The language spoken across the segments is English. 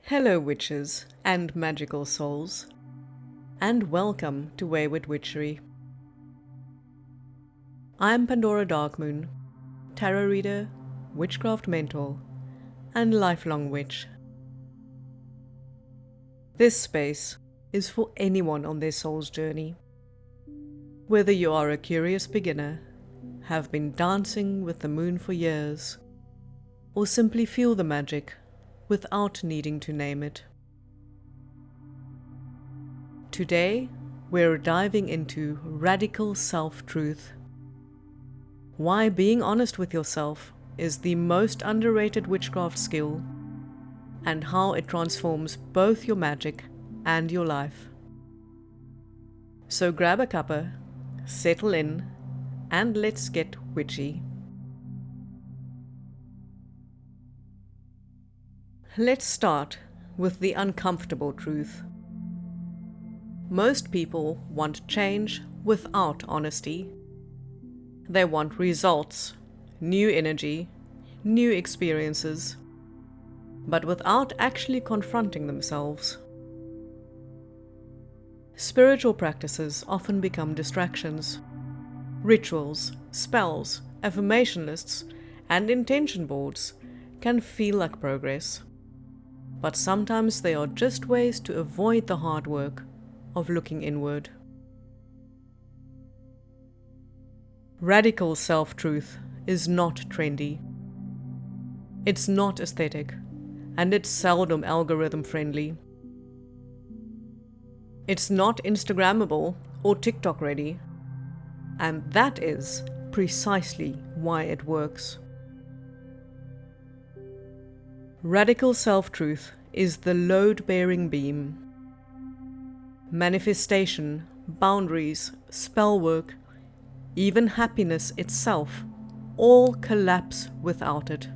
Hello witches and magical souls, and welcome to Wayward Witchery. I'm Pandora Darkmoon, tarot reader, witchcraft mentor, and lifelong witch. This space is for anyone on their soul's journey. Whether you are a curious beginner, have been dancing with the moon for years, or simply feel the magic without needing to name it. Today, we're diving into radical self-truth. Why being honest with yourself is the most underrated witchcraft skill, and how it transforms both your magic and your life. So grab a cuppa, settle in, and let's get witchy. Let's start with the uncomfortable truth. Most people want change without honesty. They want results, new energy, new experiences, but without actually confronting themselves. Spiritual practices often become distractions. Rituals, spells, affirmation lists, and intention boards can feel like progress, but sometimes they are just ways to avoid the hard work of looking inward. Radical self-truth is not trendy. It's not aesthetic, and it's seldom algorithm friendly. It's not Instagrammable or TikTok ready, and that is precisely why it works. Radical self-truth is the load-bearing beam. Manifestation, boundaries, spell work, even happiness itself, all collapse without it.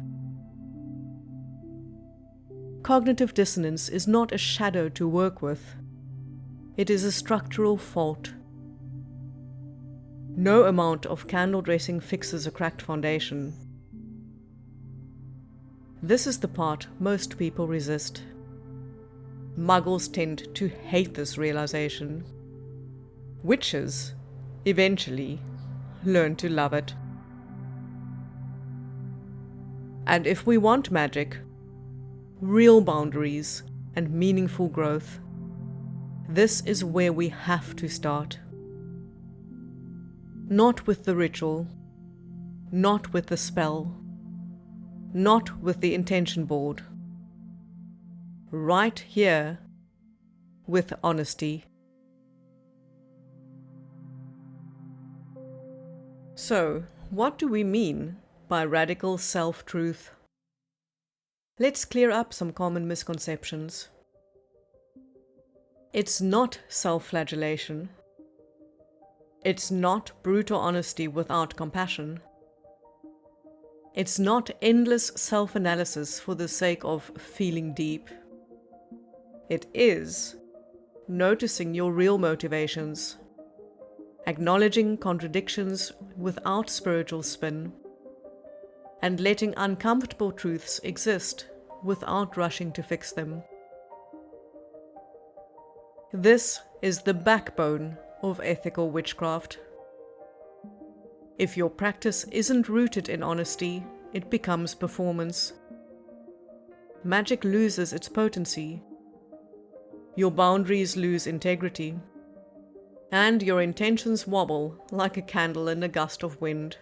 Cognitive dissonance is not a shadow to work with. It is a structural fault. No amount of candle dressing fixes a cracked foundation. This is the part most people resist. Muggles tend to hate this realization. Witches, eventually, learn to love it. And if we want magic, real boundaries, and meaningful growth, this is where we have to start. Not with the ritual, not with the spell, not with the intention board. Right here, with honesty. So, what do we mean by radical self-truth? Let's clear up some common misconceptions. It's not self-flagellation. It's not brutal honesty without compassion. It's not endless self-analysis for the sake of feeling deep. It is noticing your real motivations, acknowledging contradictions without spiritual spin, and letting uncomfortable truths exist without rushing to fix them. This is the backbone of ethical witchcraft. If your practice isn't rooted in honesty, it becomes performance. Magic loses its potency. Your boundaries lose integrity. And your intentions wobble like a candle in a gust of wind.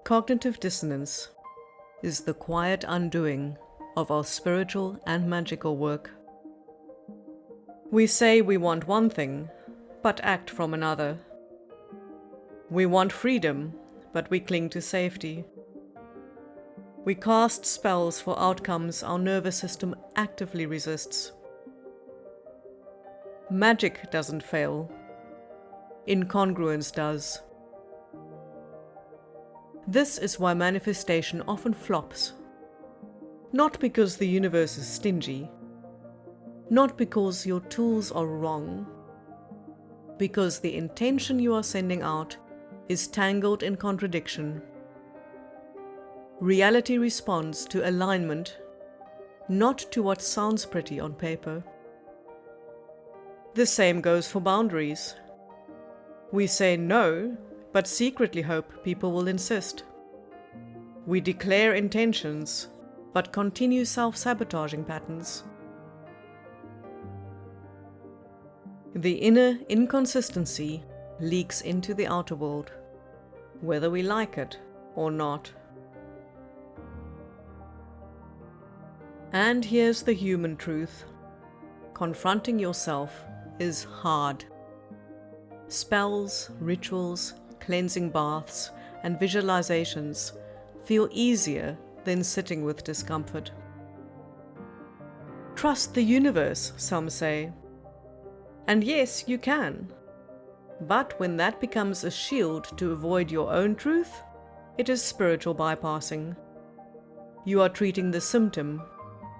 Cognitive dissonance is the quiet undoing of our spiritual and magical work. We say we want one thing, but act from another. We want freedom, but we cling to safety. We cast spells for outcomes our nervous system actively resists. Magic doesn't fail. Incongruence does. This is why manifestation often flops. Not because the universe is stingy. Not because your tools are wrong. Because the intention you are sending out is tangled in contradiction. Reality responds to alignment, not to what sounds pretty on paper. The same goes for boundaries. We say no, but secretly hope people will insist. We declare intentions, but continue self-sabotaging patterns. The inner inconsistency leaks into the outer world, whether we like it or not. And here's the human truth. Confronting yourself is hard. Spells, rituals, cleansing baths, and visualizations feel easier than sitting with discomfort. Trust the universe, some say. And yes, you can. But when that becomes a shield to avoid your own truth, it is spiritual bypassing. You are treating the symptom,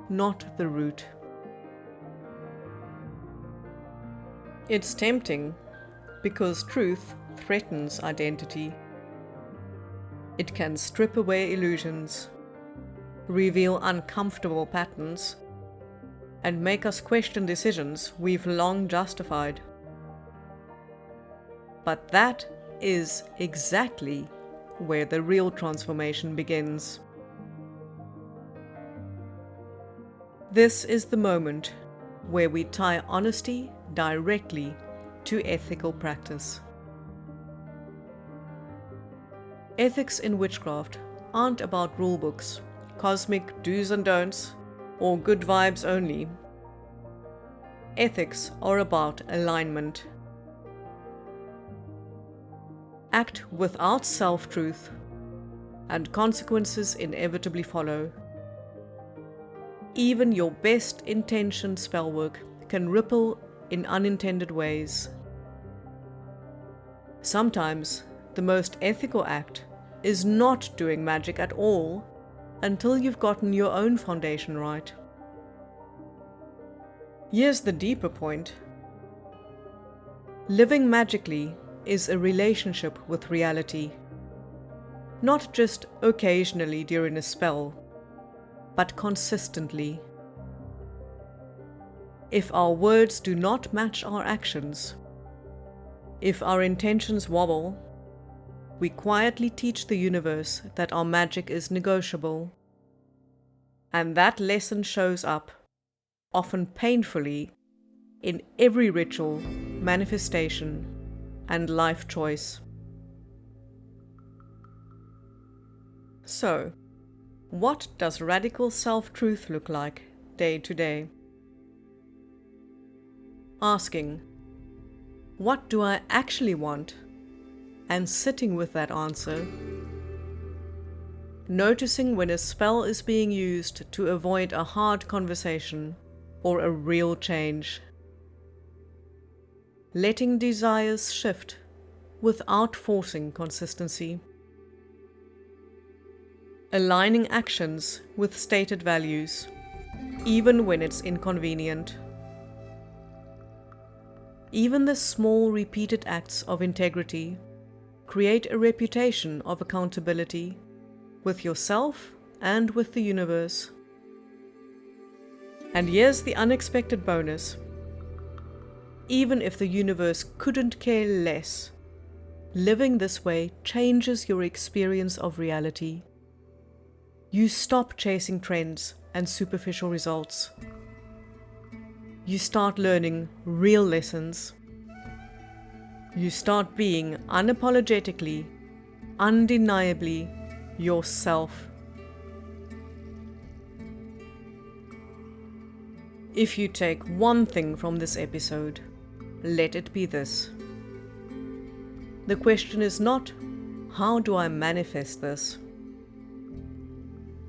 not the root. It's tempting because truth threatens identity. It can strip away illusions, reveal uncomfortable patterns, and make us question decisions we've long justified. But that is exactly where the real transformation begins. This is the moment where we tie honesty directly to ethical practice. Ethics in witchcraft aren't about rulebooks, cosmic do's and don'ts, or good vibes only. Ethics are about alignment. Act without self-truth, and consequences inevitably follow. Even your best intentioned spellwork can ripple in unintended ways. Sometimes the most ethical act is not doing magic at all until you've gotten your own foundation right. Here's the deeper point. Living magically is a relationship with reality. Not just occasionally during a spell, but consistently. If our words do not match our actions, if our intentions wobble, we quietly teach the universe that our magic is negotiable. And that lesson shows up, often painfully, in every ritual, manifestation, and life choice. So, what does radical self-truth look like day to day? Asking, what do I actually want? And sitting with that answer. Noticing when a spell is being used to avoid a hard conversation or a real change. Letting desires shift without forcing consistency. Aligning actions with stated values, even when it's inconvenient. Even the small repeated acts of integrity create a reputation of accountability with yourself and with the universe. And here's the unexpected bonus. Even if the universe couldn't care less, living this way changes your experience of reality. You stop chasing trends and superficial results. You start learning real lessons. You start being unapologetically, undeniably yourself. If you take one thing from this episode, let it be this. The question is not, how do I manifest this?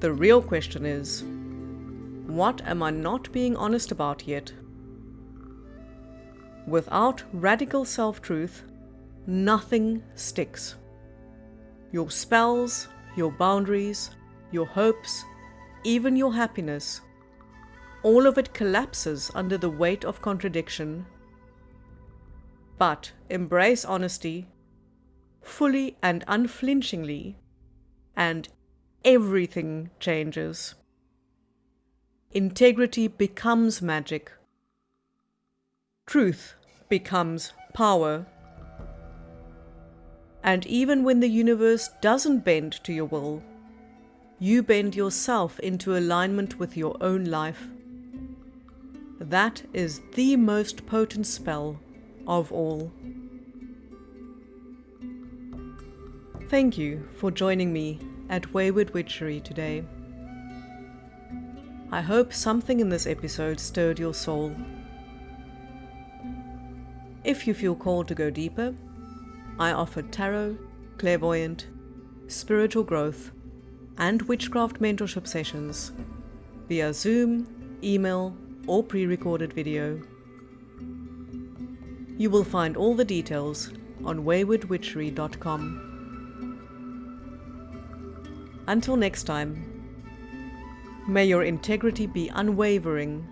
The real question is, what am I not being honest about yet? Without radical self-truth, nothing sticks. Your spells, your boundaries, your hopes, even your happiness, all of it collapses under the weight of contradiction. But embrace honesty, fully and unflinchingly, and everything changes. Integrity becomes magic. Truth becomes power. And even when the universe doesn't bend to your will, you bend yourself into alignment with your own life. That is the most potent spell of all. Thank you for joining me at Wayward Witchery today. I hope something in this episode stirred your soul. If you feel called to go deeper, I offer tarot, clairvoyant, spiritual growth, and witchcraft mentorship sessions via Zoom, email, or pre-recorded video. You will find all the details on waywardwitchery.com. Until next time, may your integrity be unwavering,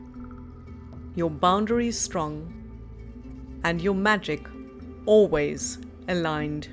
your boundaries strong, and your magic always aligned.